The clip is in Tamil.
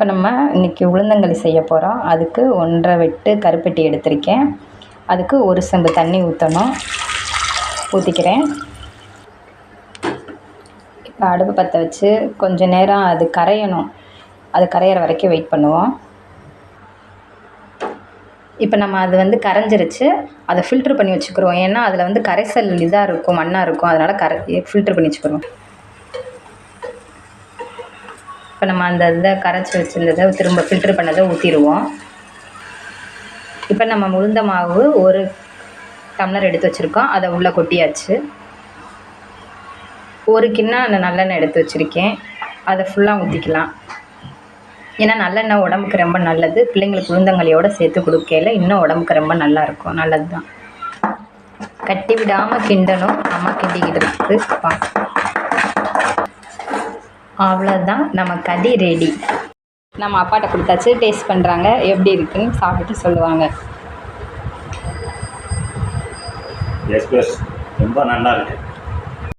இப்போ நம்ம இன்றைக்கி உளுந்தங்களி செய்ய போகிறோம். அதுக்கு 1.5 வெட்டு கருப்பட்டி எடுத்திருக்கேன். அதுக்கு 1 செம்பு தண்ணி ஊற்றிக்கிறேன். இப்போ அடுப்பு பற்ற வச்சு கொஞ்சம் நேரம் அது கரையணும். அது கரையிற வரைக்கும் வெயிட் பண்ணுவோம். இப்போ நம்ம அது கரைஞ்சிருச்சு. அதை ஃபில்ட்ரு பண்ணி வச்சுக்கிறோம். ஏன்னா அதில் கரைசல் இதாக இருக்கும், மண்ணாக இருக்கும். அதனால் ஃபில்ட்ரு பண்ணி வச்சுக்கிறோம். இப்போ நம்ம அந்த இதை கரைச்சி வச்சுருந்ததை திரும்ப ஃபில்ட்ரு பண்ணதை ஊற்றிடுவோம். இப்போ நம்ம உளுந்த மாவு 1 டம்ளர் எடுத்து வச்சுருக்கோம். அதை உள்ளே கொட்டியாச்சு. 1 கிண்ணம் நல்லெண்ணெய் எடுத்து வச்சுருக்கேன். அதை ஃபுல்லாக ஊற்றிக்கலாம். ஏன்னா நல்லெண்ணெய் உடம்புக்கு ரொம்ப நல்லது. பிள்ளைங்களுக்கு உளுந்தங்களியோடு சேர்த்து கொடுக்கையில் இன்னும் உடம்புக்கு ரொம்ப நல்லாயிருக்கும். நல்லது தான். கட்டி விடாமல் கிண்டணும். அம்மா கிண்டிக்கிட்டு இருக்குது. அவ்வளோதான், நம்ம களி ரெடி. நம்ம அப்பாட்ட கொடுத்தாச்சு. டேஸ்ட் பண்ணுறாங்க. எப்படி இருக்குன்னு சாப்பிட்டு சொல்லுவாங்க. ரொம்ப நல்லா இருக்குது.